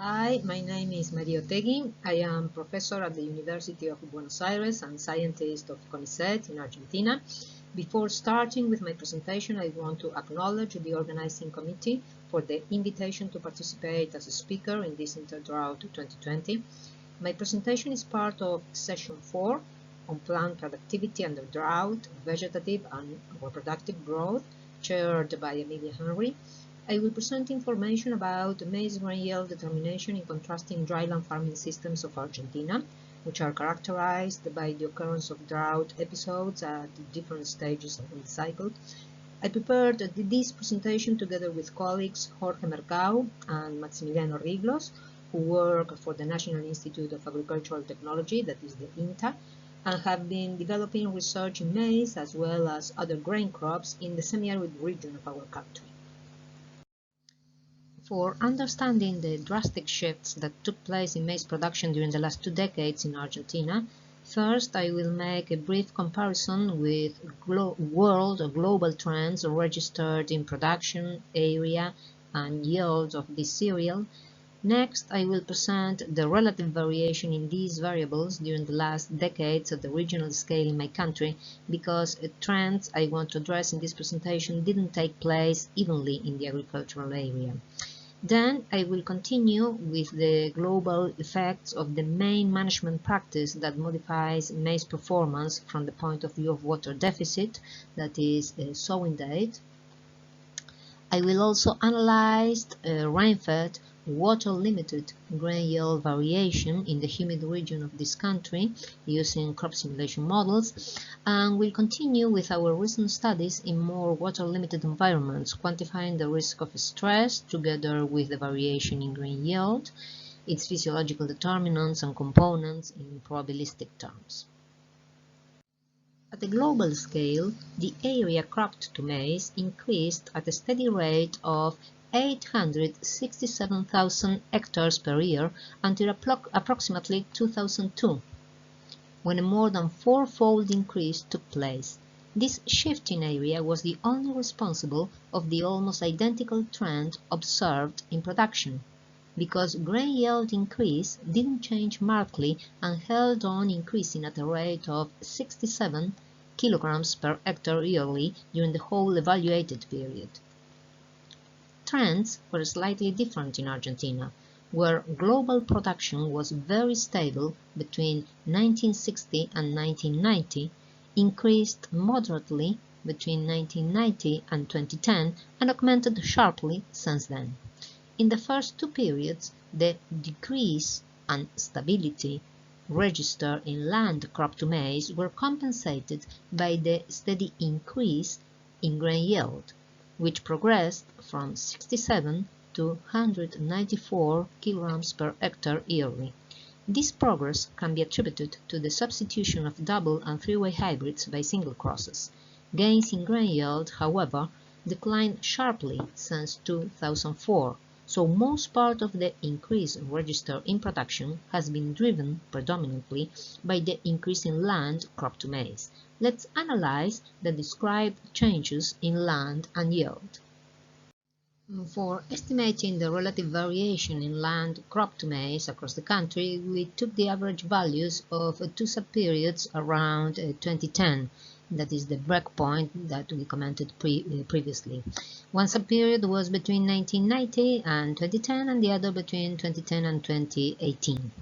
Hi, my name is Maria Otegui. I am professor at the University of Buenos Aires and scientist of CONICET in Argentina. Before starting with my presentation, I want to acknowledge the organizing committee for the invitation to participate as a speaker in this InterDrought 2020. My presentation is part of session 4 on plant productivity under drought, vegetative and reproductive growth, chaired by Emilia Henry. I will present information about maize grain yield determination in contrasting dryland farming systems of Argentina, which are characterized by the occurrence of drought episodes at different stages of the cycle. I prepared this presentation together with colleagues Jorge Mercado and Maximiliano Riglos, who work for the National Institute of Agricultural Technology, that is the INTA, and have been developing research in maize as well as other grain crops in the semi-arid region of our country. For understanding the drastic shifts that took place in maize production during the last 2 decades in Argentina, first I will make a brief comparison with global trends registered in production, area, and yield of this cereal. Next, I will present the relative variation in these variables during the last decades at the regional scale in my country, because trends I want to address in this presentation didn't take place evenly in the agricultural area. Then I will continue with the global effects of the main management practice that modifies maize performance from the point of view of water deficit, that is sowing date. I will also analyze rainfed water-limited grain yield variation in the humid region of this country using crop simulation models, and we'll continue with our recent studies in more water-limited environments, quantifying the risk of stress together with the variation in grain yield, its physiological determinants and components in probabilistic terms. At a global scale, the area cropped to maize increased at a steady rate of 867,000 hectares per year until approximately 2002, when a more than four-fold increase took place. This shift in area was the only responsible of the almost identical trend observed in production, because grain yield increase didn't change markedly and held on increasing at a rate of 67 kilograms per hectare yearly during the whole evaluated period. Trends were slightly different in Argentina, where global production was very stable between 1960 and 1990, increased moderately between 1990 and 2010, and augmented sharply since then. In the first two periods, the decrease and stability registered in land crop to maize were compensated by the steady increase in grain yield, which progressed from 67 to 194 kilograms per hectare yearly. This progress can be attributed to the substitution of double and three-way hybrids by single crosses. Gains in grain yield, however, declined sharply since 2004, so most part of the increase registered in production has been driven predominantly by the increase in land crop to maize. Let's analyze the described changes in land and yield. For estimating the relative variation in land crop to maize across the country, we took the average values of two subperiods around 2010. That is the breakpoint that we commented previously. One subperiod was between 1990 and 2010, and the other between 2010 and 2018.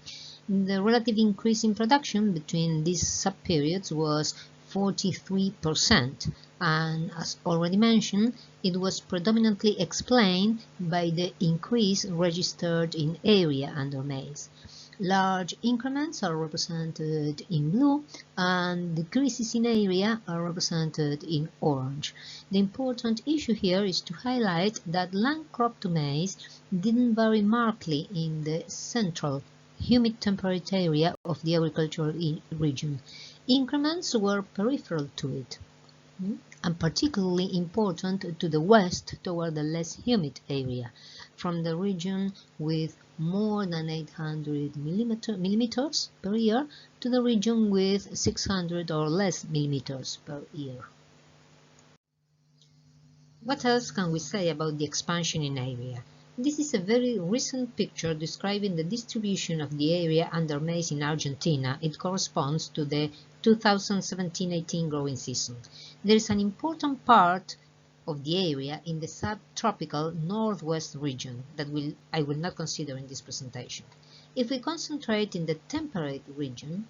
The relative increase in production between these subperiods was 43%, and as already mentioned, it was predominantly explained by the increase registered in area under maize. Large increments are represented in blue, and decreases in area are represented in orange. The important issue here is to highlight that land crop to maize didn't vary markedly in the central humid temperate area of the agricultural region. Increments were peripheral to it, and particularly important to the west toward the less humid area, from the region with more than 800 millimeters per year to the region with 600 or less millimeters per year. What else can we say about the expansion in area? This is a very recent picture describing the distribution of the area under maize in Argentina. It corresponds to the 2017-18 growing season. There is an important part of the area in the subtropical northwest region that I will not consider in this presentation. If we concentrate in the temperate region,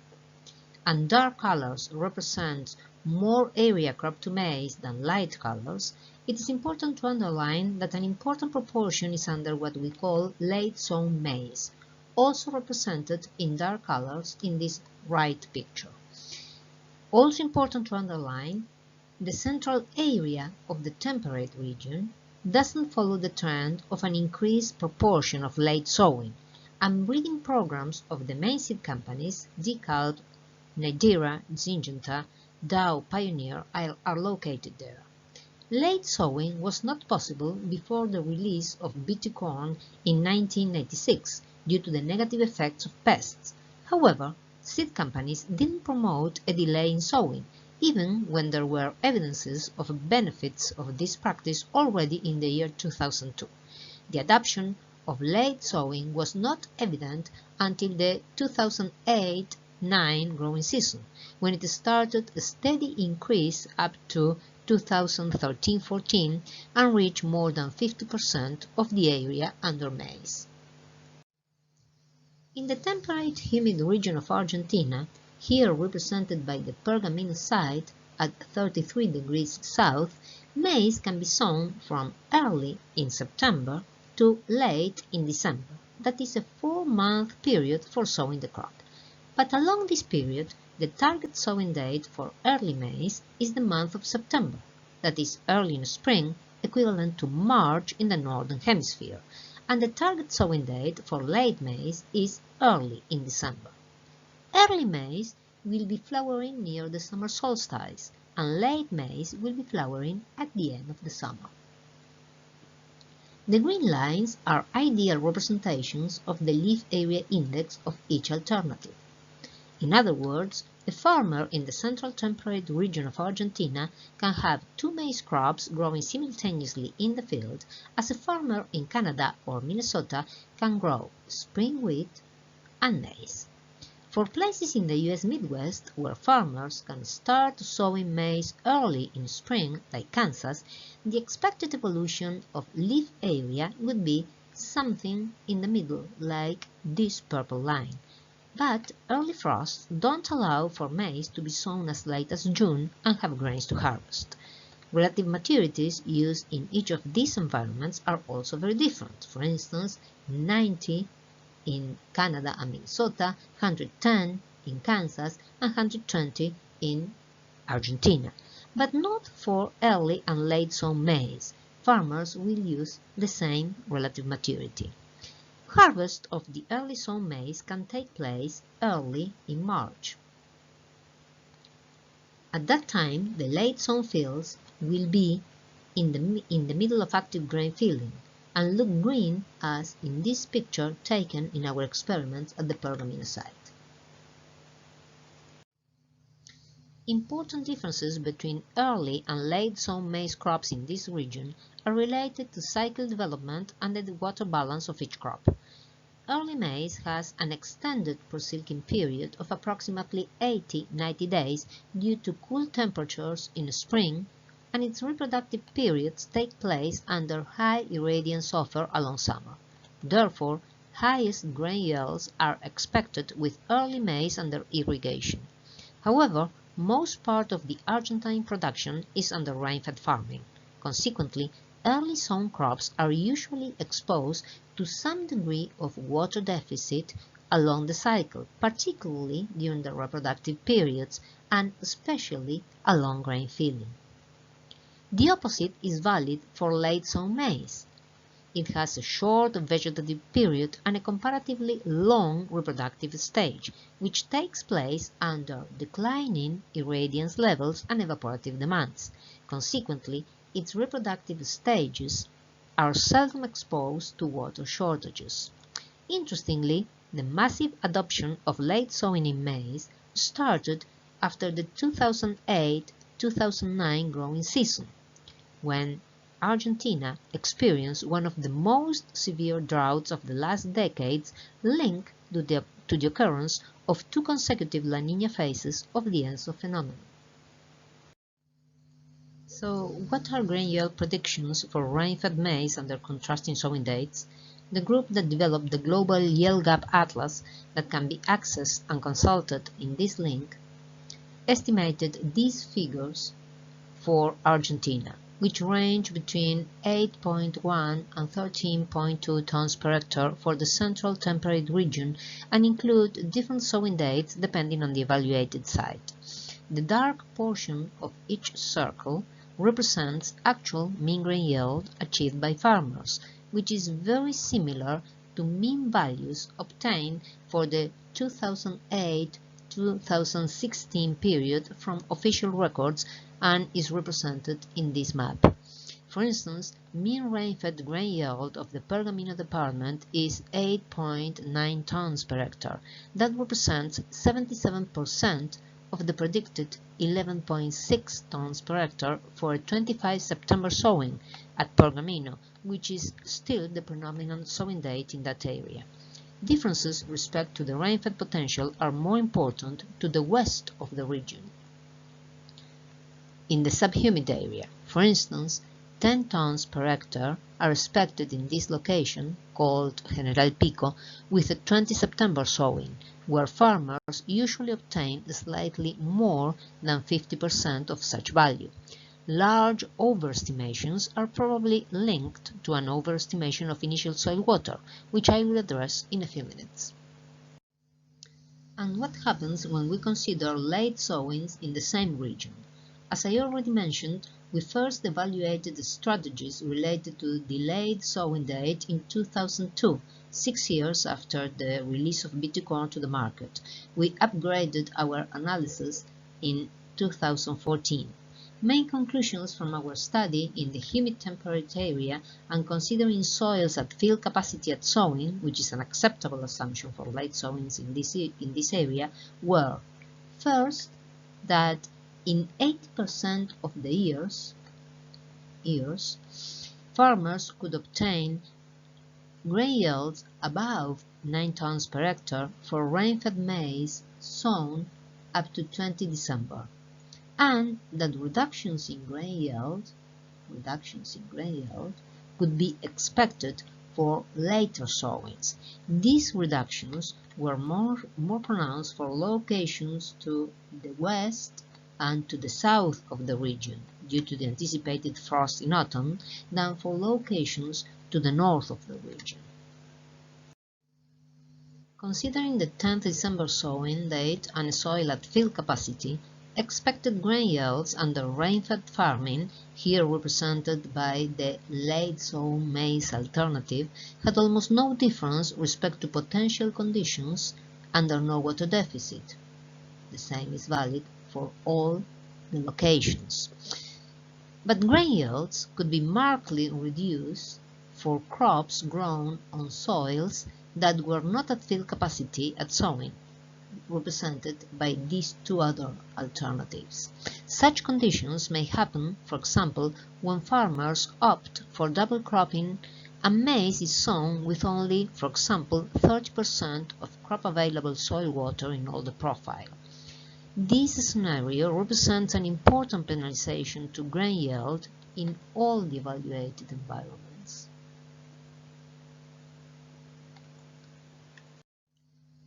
and dark colors represent more area cropped to maize than light colors, it is important to underline that an important proportion is under what we call late-sown maize, also represented in dark colors in this right picture. Also important to underline, the central area of the temperate region doesn't follow the trend of an increased proportion of late sowing, and breeding programs of the main seed companies, socalled, Nidera, Syngenta, Dow, Pioneer are located there. Late sowing was not possible before the release of BT corn in 1996 due to the negative effects of pests. However, seed companies didn't promote a delay in sowing, even when there were evidences of benefits of this practice already in the year 2002. The adoption of late sowing was not evident until the 2008-9 growing season, when it started a steady increase up to 2013-14 and reached more than 50% of the area under maize. In the temperate humid region of Argentina, here represented by the pergamino site at 33 degrees south, maize can be sown from early in September to late in December. That is a 4-month period for sowing the crop. But along this period, the target sowing date for early maize is the month of September, that is early in spring, equivalent to March in the Northern Hemisphere, and the target sowing date for late maize is early in December. Early maize will be flowering near the summer solstice, and late maize will be flowering at the end of the summer. The green lines are ideal representations of the leaf area index of each alternative. In other words, a farmer in the central temperate region of Argentina can have 2 maize crops growing simultaneously in the field, as a farmer in Canada or Minnesota can grow spring wheat and maize. For places in the U.S. Midwest, where farmers can start sowing maize early in spring, like Kansas, the expected evolution of leaf area would be something in the middle, like this purple line. But early frosts don't allow for maize to be sown as late as June and have grains to harvest. Relative maturities used in each of these environments are also very different. For instance, 90 in Canada and Minnesota, 110 in Kansas, and 120 in Argentina. But not for early and late sown maize. Farmers will use the same relative maturity. Harvest of the early sown maize can take place early in March. At that time, the late sown fields will be in the middle of active grain filling and look green, as in this picture taken in our experiments at the pergamino site. Important differences between early and late sown maize crops in this region are related to cycle development and the water balance of each crop. Early maize has an extended prosilking period of approximately 80–90 days due to cool temperatures in spring, and its reproductive periods take place under high irradiance offer along summer. Therefore, highest grain yields are expected with early maize under irrigation. However, most part of the Argentine production is under rainfed farming. Consequently, early sown crops are usually exposed to some degree of water deficit along the cycle, particularly during the reproductive periods and especially along grain filling. The opposite is valid for late sown maize. It has a short vegetative period and a comparatively long reproductive stage, which takes place under declining irradiance levels and evaporative demands. Consequently, its reproductive stages are seldom exposed to water shortages. Interestingly, the massive adoption of late sowing in maize started after the 2008-2009 growing season, when Argentina experienced one of the most severe droughts of the last decades, linked to the occurrence of two consecutive La Niña phases of the ENSO phenomenon. So, what are grain yield predictions for rain-fed maize under contrasting sowing dates? The group that developed the Global Yield Gap Atlas that can be accessed and consulted in this link estimated these figures for Argentina, which range between 8.1 and 13.2 tons per hectare for the central temperate region and include different sowing dates depending on the evaluated site. The dark portion of each circle represents actual mean grain yield achieved by farmers, which is very similar to mean values obtained for the 2008-2016 period from official records and is represented in this map. For instance, mean rain-fed grain yield of the Pergamino department is 8.9 tons per hectare. That represents 77% of the predicted 11.6 tons per hectare for a 25 September sowing at Pergamino, which is still the predominant sowing date in that area. Differences with respect to the rain-fed potential are more important to the west of the region. In the sub-humid area, for instance, 10 tons per hectare are expected in this location, called General Pico, with a 20 September sowing, where farmers usually obtain slightly more than 50% of such value. Large overestimations are probably linked to an overestimation of initial soil water, which I will address in a few minutes. And what happens when we consider late sowings in the same region? As I already mentioned, we first evaluated the strategies related to delayed sowing date in 2002, 6 years after the release of BT corn to the market. We upgraded our analysis in 2014. Main conclusions from our study in the humid temperate area and considering soils at field capacity at sowing, which is an acceptable assumption for late sowings in this area, were first that in 80% of the years, farmers could obtain grain yields above 9 tons per hectare for rain-fed maize sown up to 20 December, and that reductions in grain yield could be expected for later sowings. These reductions were more pronounced for locations to the west and to the south of the region due to the anticipated frost in autumn than for locations to the north of the region. Considering the 10th December sowing date and soil at field capacity, expected grain yields under rain-fed farming, here represented by the late-sown maize alternative, had almost no difference with respect to potential conditions under no water deficit. The same is valid for all the locations. But grain yields could be markedly reduced for crops grown on soils that were not at field capacity at sowing, represented by these two other alternatives. Such conditions may happen, for example, when farmers opt for double cropping and maize is sown with only, for example, 30% of crop available soil water in all the profile. This scenario represents an important penalization to grain yield in all the evaluated environments.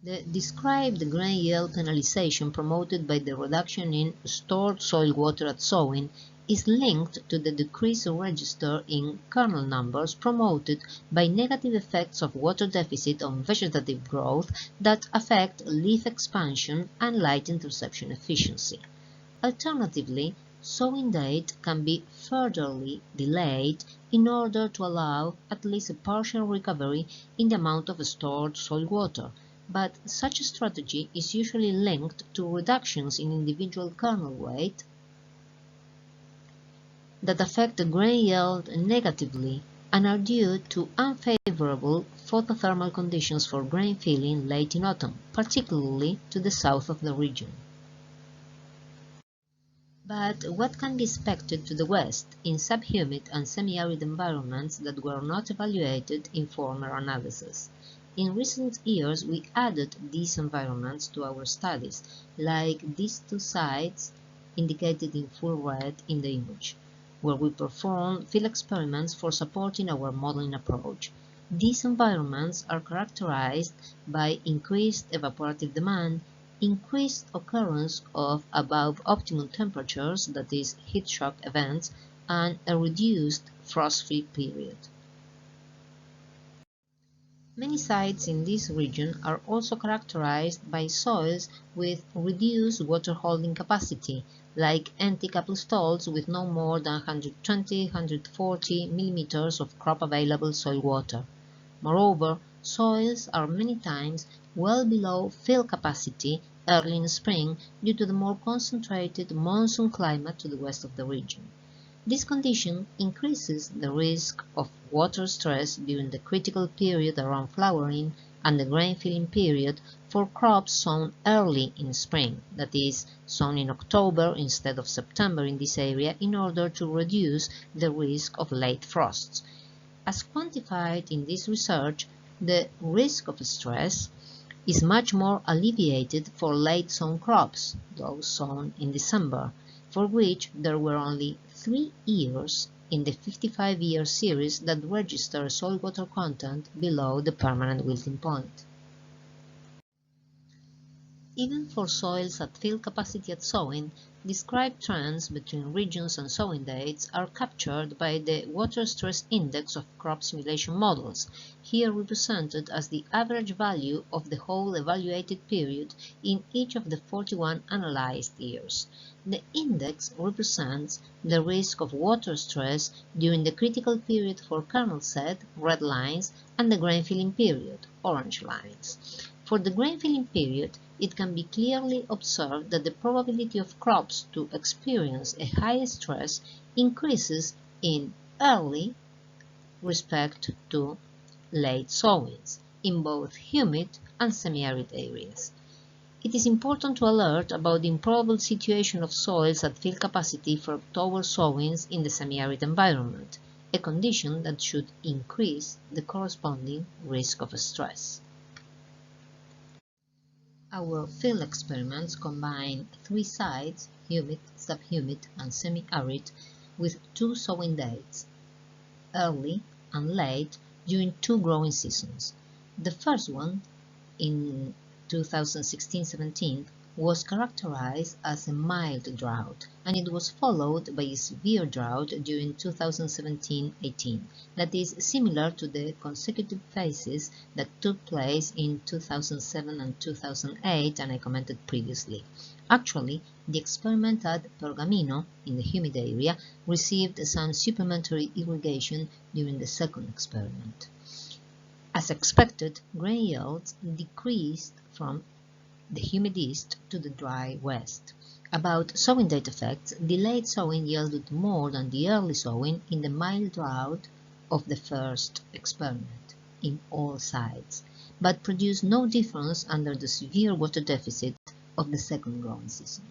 The described grain yield penalization promoted by the reduction in stored soil water at sowing is linked to the decrease registered in kernel numbers promoted by negative effects of water deficit on vegetative growth that affect leaf expansion and light interception efficiency. Alternatively, sowing date can be furtherly delayed in order to allow at least a partial recovery in the amount of stored soil water, but such a strategy is usually linked to reductions in individual kernel weight that affect the grain yield negatively and are due to unfavorable photothermal conditions for grain filling late in autumn, particularly to the south of the region. But what can be expected to the west in subhumid and semi-arid environments that were not evaluated in former analysis? In recent years, we added these environments to our studies, like these two sites indicated in full red in the image, where we perform field experiments for supporting our modeling approach. These environments are characterized by increased evaporative demand, increased occurrence of above optimum temperatures, that is, heat shock events, and a reduced frost-free period. Many sites in this region are also characterized by soils with reduced water holding capacity, like empty couple stalls with no more than 120–140 millimeters of crop available soil water. Moreover, soils are many times well below fill capacity early in spring due to the more concentrated monsoon climate to the west of the region. This condition increases the risk of water stress during the critical period around flowering and the grain filling period for crops sown early in spring, that is, sown in October instead of September in this area, in order to reduce the risk of late frosts. As quantified in this research, the risk of stress is much more alleviated for late-sown crops, those sown in December, for which there were only 3 years in the 55-year series that register soil water content below the permanent wilting point. Even for soils at fill capacity at sowing, described trends between regions and sowing dates are captured by the water stress index of crop simulation models, here represented as the average value of the whole evaluated period in each of the 41 analyzed years. The index represents the risk of water stress during the critical period for kernel set, red lines, and the grain filling period, orange lines. For the grain filling period, it can be clearly observed that the probability of crops to experience a high stress increases in early respect to late sowings in both humid and semi-arid areas. It is important to alert about the improbable situation of soils at fill capacity for October sowings in the semi-arid environment, a condition that should increase the corresponding risk of stress. Our field experiments combine 3 sites, humid, subhumid, and semi-arid, with 2 sowing dates, early and late, during 2 growing seasons. The first one, in 2016-17, was characterized as a mild drought, and it was followed by a severe drought during 2017-18, that is similar to the consecutive phases that took place in 2007 and 2008, and I commented previously. Actually, the experiment at Pergamino, in the humid area, received some supplementary irrigation during the second experiment. As expected, grain yields decreased from the humid east to the dry west. About sowing date effects, delayed sowing yielded more than the early sowing in the mild drought of the first experiment in all sites, but produced no difference under the severe water deficit of the second growing season.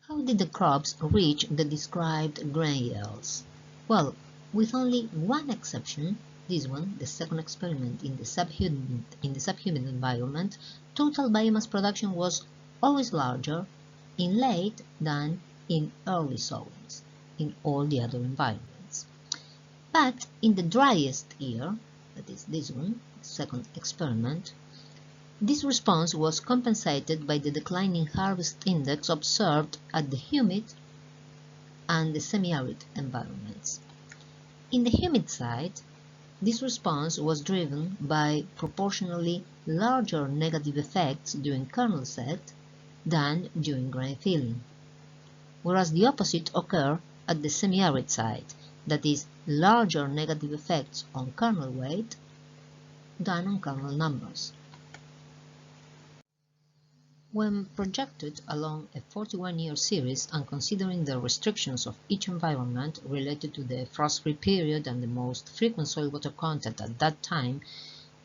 How did the crops reach the described grain yields? Well, with only one exception, this one, the second experiment in the subhumid environment, total biomass production was always larger in late than in early sowings in all the other environments. But in the driest year, that is this one, second experiment, this response was compensated by the declining harvest index observed at the humid and the semi-arid environments. In the humid side, this response was driven by proportionally larger negative effects during kernel set than during grain filling, whereas the opposite occurred at the semi-arid side, that is, larger negative effects on kernel weight than on kernel numbers. When projected along a 41-year series and considering the restrictions of each environment related to the frost-free period and the most frequent soil water content at that time,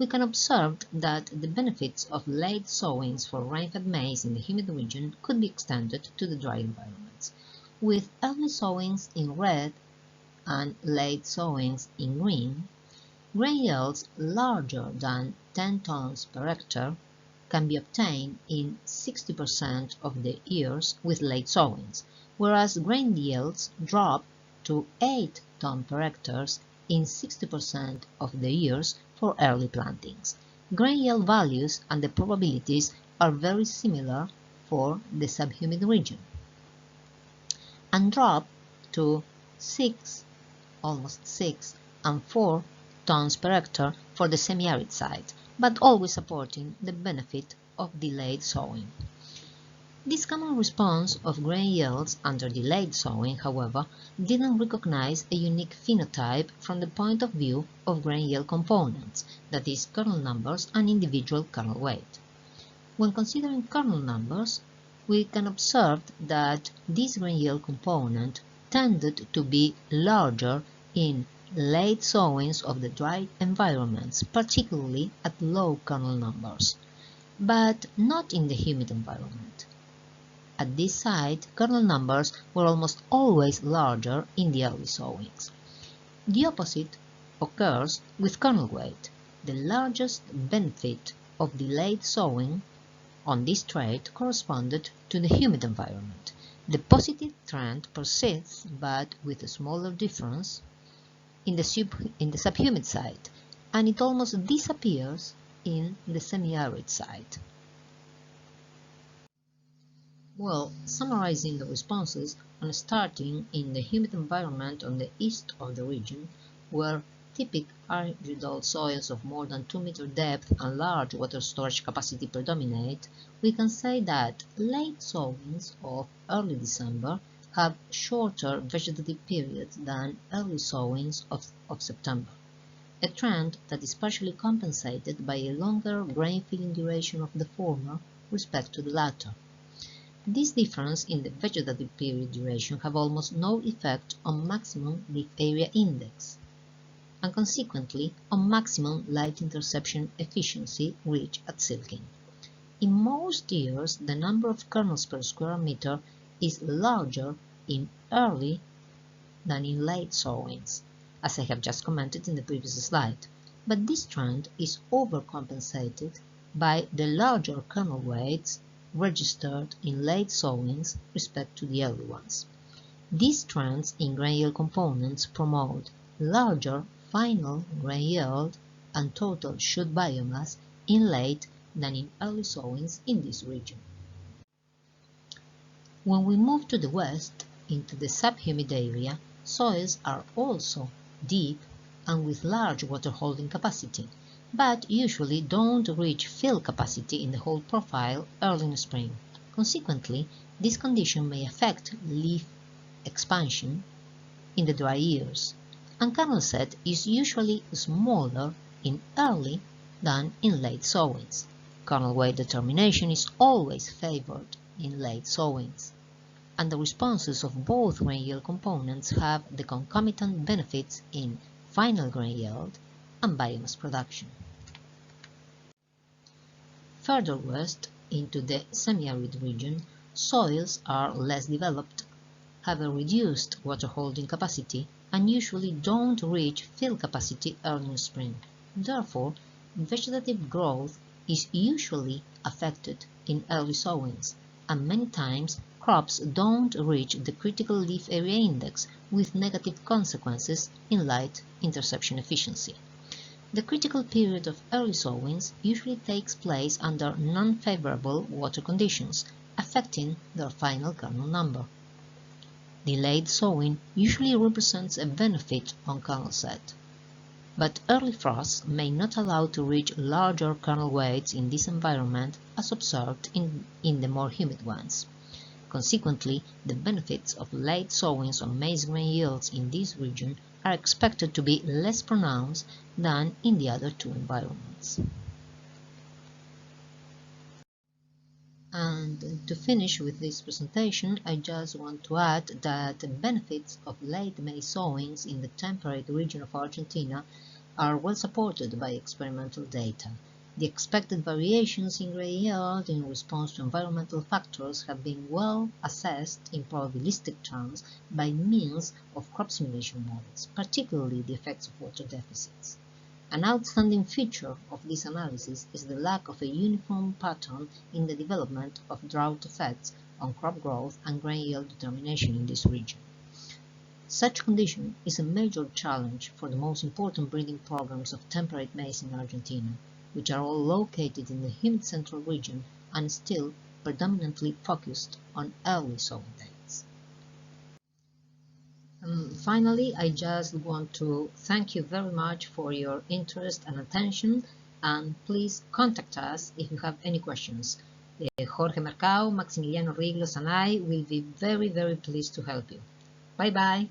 we can observe that the benefits of late sowings for rain-fed maize in the humid region could be extended to the dry environments, with early sowings in red and late sowings in green. Grain yields larger than 10 tons per hectare can be obtained in 60% of the years with late sowings, whereas grain yields drop to 8 tons per hectare in 60% of the years for early plantings. Grain yield values and the probabilities are very similar for the subhumid region, and drop to 6, almost 6, and 4 tons per hectare for the semi-arid site, but always supporting the benefit of delayed sowing. This common response of grain yields under delayed sowing, however, didn't recognize a unique phenotype from the point of view of grain yield components, that is, kernel numbers and individual kernel weight. When considering kernel numbers, we can observe that this grain yield component tended to be larger in late sowings of the dry environments, particularly at low kernel numbers, but not in the humid environment. At this site, kernel numbers were almost always larger in the early sowings. The opposite occurs with kernel weight. The largest benefit of delayed sowing on this trait corresponded to the humid environment. The positive trend persists, but with a smaller difference in the subhumid site, and it almost disappears in the semi-arid site. Well, summarizing the responses, and starting in the humid environment on the east of the region, where typical arid soils of more than 2 meter depth and large water storage capacity predominate, we can say that late sowings of early December have shorter vegetative periods than early sowings of September, a trend that is partially compensated by a longer grain filling duration of the former respect to the latter. This difference in the vegetative period duration have almost no effect on maximum leaf area index, and consequently on maximum light interception efficiency reached at silking. In most years, the number of kernels per square meter is larger in early than in late sowings, as I have just commented in the previous slide, but this trend is overcompensated by the larger kernel weights registered in late sowings respect to the early ones. These trends in grain yield components promote larger final grain yield and total shoot biomass in late than in early sowings in this region. When we move to the west, into the sub-humid area, soils are also deep and with large water holding capacity, but usually don't reach fill capacity in the whole profile early in spring. Consequently, this condition may affect leaf expansion in the dry years, and kernel set is usually smaller in early than in late sowings. Kernel weight determination is always favored in late sowings, and the responses of both grain yield components have the concomitant benefits in final grain yield and biomass production. Further west, into the semi-arid region, soils are less developed, have a reduced water holding capacity, and usually don't reach fill capacity early in spring. Therefore, vegetative growth is usually affected in early sowings, and many times crops don't reach the critical leaf area index, with negative consequences in light interception efficiency. The critical period of early sowings usually takes place under non-favorable water conditions, affecting their final kernel number. Delayed sowing usually represents a benefit on kernel set, but early frosts may not allow to reach larger kernel weights in this environment as observed in the more humid ones. Consequently, the benefits of late sowings on maize grain yields in this region are expected to be less pronounced than in the other two environments. And to finish with this presentation, I just want to add that the benefits of late maize sowings in the temperate region of Argentina are well supported by experimental data. The expected variations in grain yield in response to environmental factors have been well assessed in probabilistic terms by means of crop simulation models, particularly the effects of water deficits. An outstanding feature of this analysis is the lack of a uniform pattern in the development of drought effects on crop growth and grain yield determination in this region. Such condition is a major challenge for the most important breeding programs of temperate maize in Argentina, which are all located in the humid central region and still predominantly focused on early sowing dates. Finally, I just want to thank you very much for your interest and attention, and please contact us if you have any questions. Jorge Mercado, Maximiliano Riglos, and I will be very, very pleased to help you. Bye-bye.